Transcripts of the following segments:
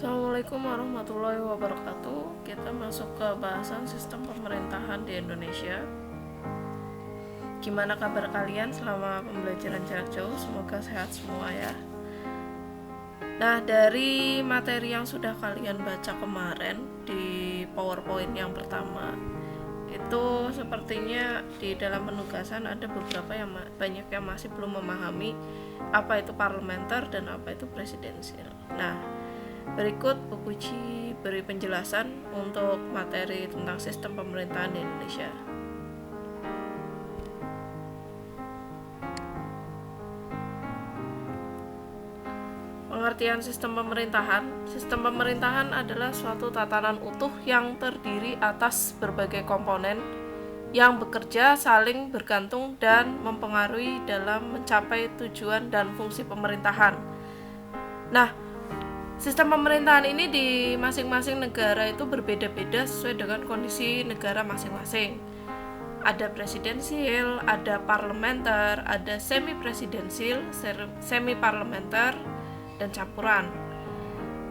Assalamualaikum warahmatullahi wabarakatuh. Kita masuk ke bahasan sistem pemerintahan di Indonesia. Gimana kabar kalian selama pembelajaran jarak jauh? Semoga sehat semua ya. Nah, dari materi yang sudah kalian baca kemarin di PowerPoint yang pertama, itu sepertinya di dalam penugasan ada beberapa yang banyak yang masih belum memahami apa itu parlementer dan apa itu presidensial. Nah, berikut Bu Puji beri penjelasan untuk materi tentang sistem pemerintahan di Indonesia. Pengertian sistem pemerintahan. Sistem pemerintahan adalah suatu tatanan utuh yang terdiri atas berbagai komponen yang bekerja saling bergantung dan mempengaruhi dalam mencapai tujuan dan fungsi pemerintahan. Nah, sistem pemerintahan ini di masing-masing negara itu berbeda-beda sesuai dengan kondisi negara masing-masing. Ada presidensial, ada parlementer, ada semi-presidensial, semi-parlementer, dan campuran.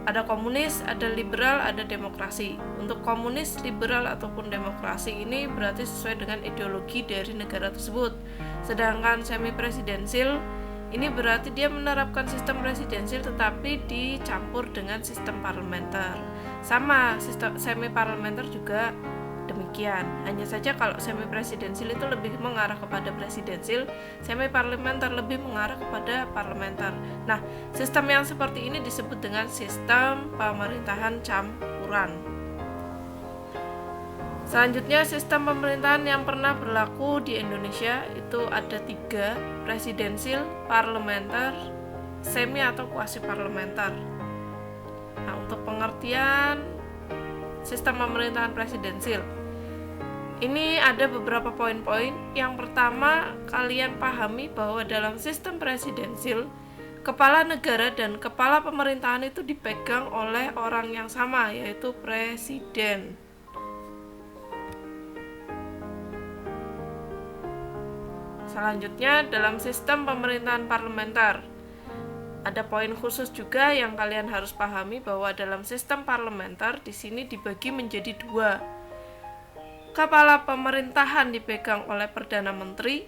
Ada komunis, ada liberal, ada demokrasi. Untuk komunis, liberal, ataupun demokrasi ini berarti sesuai dengan ideologi dari negara tersebut. Sedangkan semi-presidensial ini berarti dia menerapkan sistem presidensial tetapi dicampur dengan sistem parlementer. Sama, sistem semi-parlementer juga demikian. Hanya saja kalau semi-presidensial itu lebih mengarah kepada presidensial, semi-parlementer lebih mengarah kepada parlementer. Nah, sistem yang seperti ini disebut dengan sistem pemerintahan campuran. Selanjutnya, sistem pemerintahan yang pernah berlaku di Indonesia itu ada 3, presidensial, parlementer, semi atau kuasi parlementer. Nah, untuk pengertian sistem pemerintahan presidensial, ini ada beberapa poin-poin. Yang pertama, kalian pahami bahwa dalam sistem presidensial, kepala negara dan kepala pemerintahan itu dipegang oleh orang yang sama, yaitu presiden. Selanjutnya, dalam sistem pemerintahan parlementer, ada poin khusus juga yang kalian harus pahami bahwa dalam sistem parlementer di sini dibagi menjadi 2. Kepala pemerintahan dipegang oleh Perdana Menteri,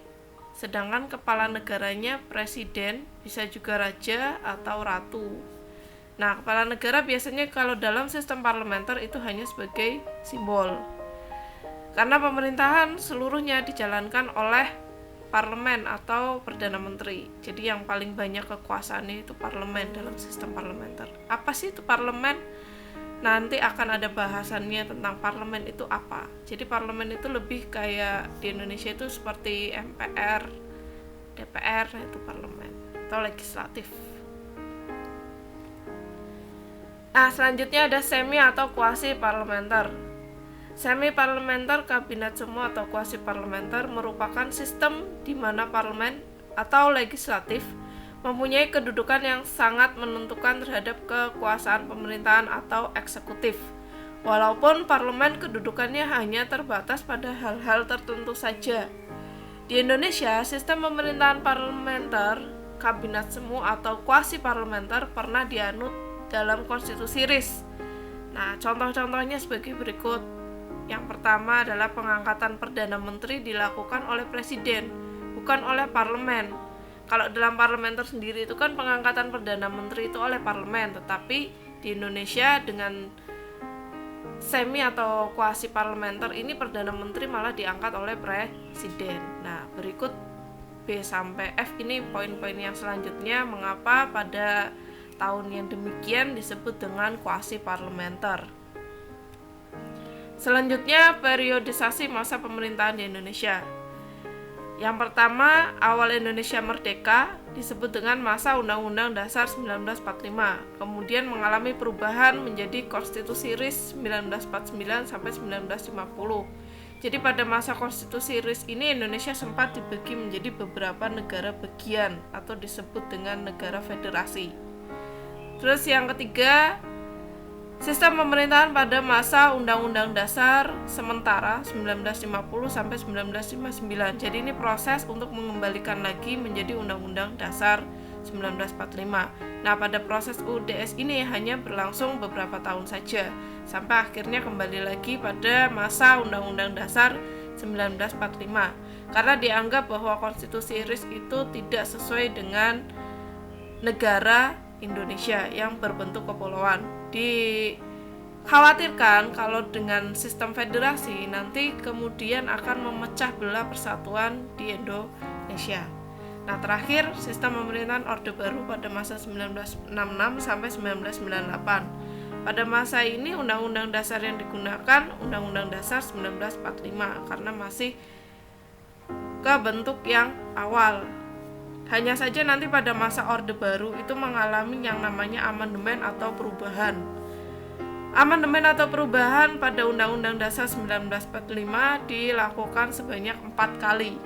sedangkan kepala negaranya presiden, bisa juga raja atau ratu. Nah, kepala negara biasanya kalau dalam sistem parlementer itu hanya sebagai simbol. Karena pemerintahan seluruhnya dijalankan oleh parlemen atau Perdana Menteri. Jadi yang paling banyak kekuasaannya itu parlemen dalam sistem parlementer. Apa sih itu parlemen? Nanti akan ada bahasannya tentang parlemen itu apa. Jadi parlemen itu lebih kayak di Indonesia itu seperti MPR, DPR, itu parlemen atau legislatif. Nah, selanjutnya ada semi atau kuasi parlementer. Semi parlementer, kabinet semu atau kuasi parlementer merupakan sistem di mana parlemen atau legislatif mempunyai kedudukan yang sangat menentukan terhadap kekuasaan pemerintahan atau eksekutif. Walaupun parlemen kedudukannya hanya terbatas pada hal-hal tertentu saja. Di Indonesia, sistem pemerintahan parlementer, kabinet semu atau kuasi parlementer pernah dianut dalam konstitusi RIS. Nah, contoh-contohnya sebagai berikut. Yang pertama adalah pengangkatan Perdana Menteri dilakukan oleh presiden, bukan oleh parlemen. Kalau dalam parlementer sendiri itu kan pengangkatan Perdana Menteri itu oleh parlemen, tetapi di Indonesia dengan semi atau kuasi parlementer ini Perdana Menteri malah diangkat oleh presiden. Nah, berikut B sampai F ini poin-poin yang selanjutnya mengapa pada tahun yang demikian disebut dengan kuasi parlementer. Selanjutnya, periodisasi masa pemerintahan di Indonesia. Yang pertama, awal Indonesia merdeka disebut dengan masa Undang-Undang Dasar 1945, kemudian mengalami perubahan menjadi Konstitusi RIS 1949 sampai 1950. Jadi pada masa Konstitusi RIS ini Indonesia sempat dibagi menjadi beberapa negara bagian atau disebut dengan negara federasi. Terus yang ketiga, sistem pemerintahan pada masa Undang-Undang Dasar sementara 1950 sampai 1959. Jadi ini proses untuk mengembalikan lagi menjadi Undang-Undang Dasar 1945. Nah, pada proses UDS ini hanya berlangsung beberapa tahun saja, sampai akhirnya kembali lagi pada masa Undang-Undang Dasar 1945, karena dianggap bahwa konstitusi Inggris itu tidak sesuai dengan negara Indonesia yang berbentuk kepulauan. Dikhawatirkan kalau dengan sistem federasi nanti kemudian akan memecah belah persatuan di Indonesia. Nah, terakhir sistem pemerintahan Orde Baru pada masa 1966 sampai 1998. Pada masa ini Undang-Undang Dasar yang digunakan Undang-Undang Dasar 1945 karena masih ke bentuk yang awal. Hanya saja nanti pada masa Orde Baru itu mengalami yang namanya amandemen atau perubahan. Amandemen atau perubahan pada Undang-Undang Dasar 1945 dilakukan sebanyak 4 kali.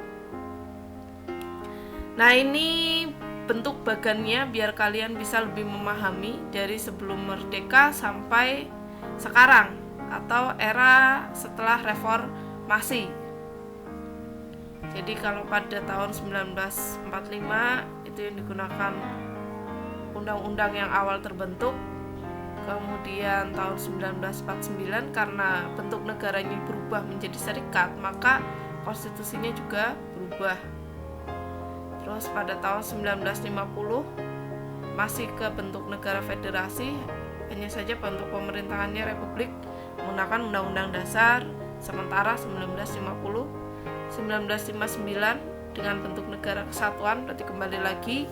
Nah, ini bentuk bagannya biar kalian bisa lebih memahami dari sebelum merdeka sampai sekarang atau era setelah reformasi. Jadi kalau pada tahun 1945 itu yang digunakan undang-undang yang awal terbentuk. Kemudian tahun 1949 karena bentuk negaranya berubah menjadi serikat, maka konstitusinya juga berubah. Terus pada tahun 1950 masih ke bentuk negara federasi, hanya saja bentuk pemerintahannya republik menggunakan Undang-Undang Dasar. Sementara 1950, 1959 dengan bentuk negara kesatuan, berarti kembali lagi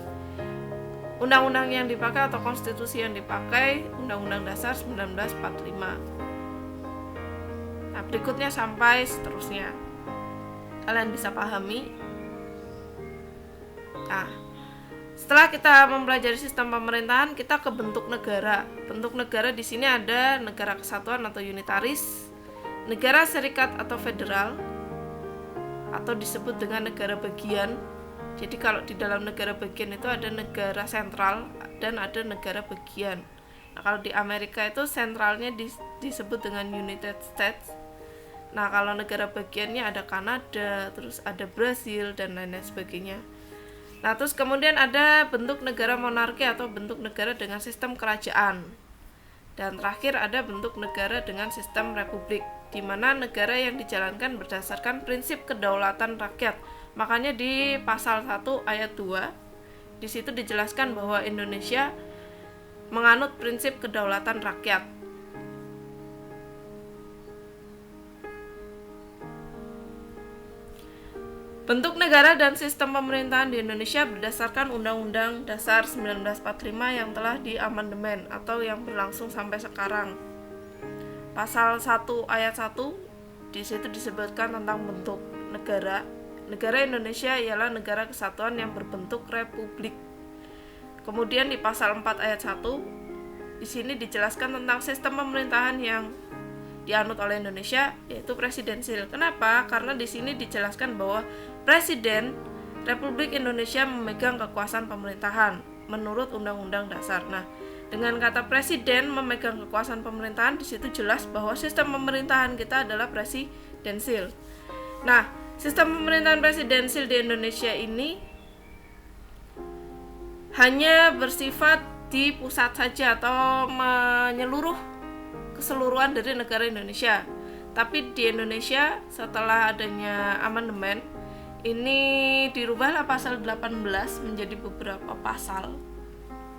undang-undang yang dipakai atau konstitusi yang dipakai Undang-Undang Dasar 1945. Nah, berikutnya sampai seterusnya. Kalian bisa pahami. Nah, setelah kita mempelajari sistem pemerintahan, kita ke bentuk negara. Bentuk negara di sini ada negara kesatuan atau unitaris, negara serikat atau federal, atau disebut dengan negara bagian. Jadi kalau di dalam negara bagian itu ada negara sentral dan ada negara bagian. Nah, kalau di Amerika itu sentralnya disebut dengan United States. Nah, kalau negara bagiannya ada Kanada, terus ada Brasil dan lain-lain sebagainya. Nah, terus kemudian ada bentuk negara monarki atau bentuk negara dengan sistem kerajaan. Dan terakhir ada bentuk negara dengan sistem republik, di mana negara yang dijalankan berdasarkan prinsip kedaulatan rakyat. Makanya di pasal 1 ayat 2 di situ dijelaskan bahwa Indonesia menganut prinsip kedaulatan rakyat. Bentuk negara dan sistem pemerintahan di Indonesia berdasarkan Undang-Undang Dasar 1945 yang telah diamandemen atau yang berlangsung sampai sekarang. Pasal 1 ayat 1 di situ disebutkan tentang bentuk negara. Negara Indonesia ialah negara kesatuan yang berbentuk republik. Kemudian di pasal 4 ayat 1 di sini dijelaskan tentang sistem pemerintahan yang dianut oleh Indonesia, yaitu presidensil. Kenapa? Karena di sini dijelaskan bahwa Presiden Republik Indonesia memegang kekuasaan pemerintahan menurut Undang-Undang Dasar. Nah, dengan kata presiden memegang kekuasaan pemerintahan, di situ jelas bahwa sistem pemerintahan kita adalah presidensil. Nah, sistem pemerintahan presidensil di Indonesia ini hanya bersifat di pusat saja atau menyeluruh keseluruhan dari negara Indonesia. Tapi di Indonesia setelah adanya amandemen ini dirubahlah pasal 18 menjadi beberapa pasal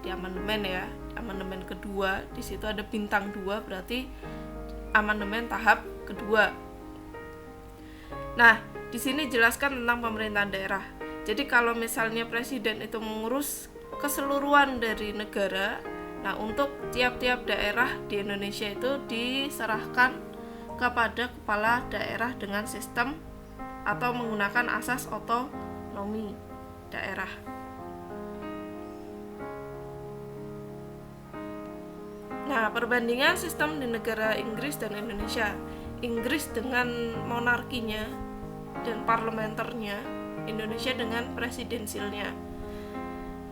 di amandemen ya. Amandemen kedua, di situ ada bintang 2, berarti amandemen tahap kedua. Nah, di sini jelaskan tentang pemerintahan daerah. Jadi kalau misalnya presiden itu mengurus keseluruhan dari negara, nah untuk tiap-tiap daerah di Indonesia itu diserahkan kepada kepala daerah dengan sistem atau menggunakan asas otonomi daerah. Nah, perbandingan sistem di negara Inggris dan Indonesia. Inggris dengan monarkinya dan parlementernya, Indonesia dengan presidensilnya.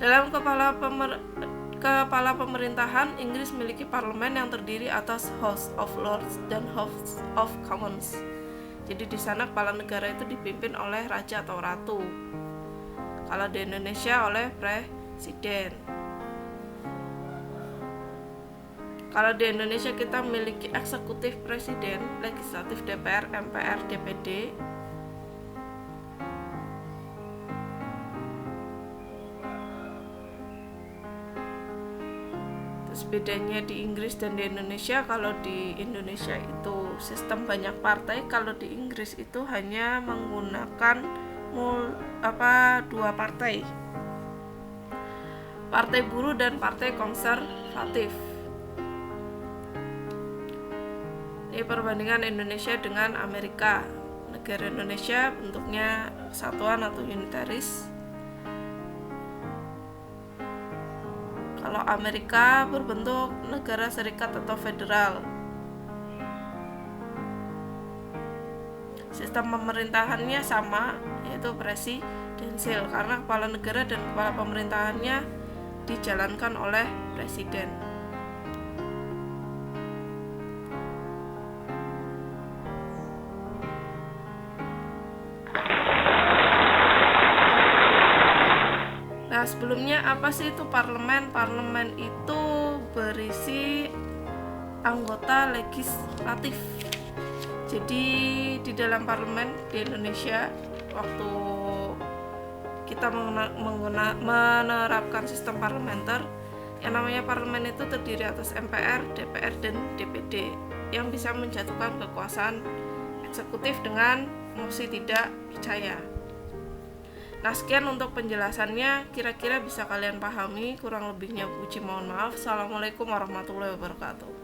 Dalam kepala pemerintahan, Inggris memiliki parlemen yang terdiri atas House of Lords dan House of Commons. Jadi di sana kepala negara itu dipimpin oleh raja atau ratu. Kalau di Indonesia oleh presiden. Kalau di Indonesia kita memiliki eksekutif presiden, legislatif DPR, MPR, DPD. Terus bedanya di Inggris dan di Indonesia, kalau di Indonesia itu sistem banyak partai, kalau di Inggris itu hanya menggunakan dua partai. Partai buruh dan partai konservatif. Ini perbandingan Indonesia dengan Amerika. Negara Indonesia bentuknya kesatuan atau unitaris. Kalau Amerika berbentuk negara serikat atau federal. Sistem pemerintahannya sama, yaitu presidensial, karena kepala negara dan kepala pemerintahannya dijalankan oleh presiden. Nah, sebelumnya apa sih itu parlemen? Parlemen itu berisi anggota legislatif. Jadi di dalam parlemen di Indonesia, waktu kita menerapkan sistem parlementer, yang namanya parlemen itu terdiri atas MPR, DPR, dan DPD yang bisa menjatuhkan kekuasaan eksekutif dengan mosi tidak percaya. Nah, sekian untuk penjelasannya, kira-kira bisa kalian pahami. Kurang lebihnya puji mohon maaf. Assalamualaikum warahmatullahi wabarakatuh.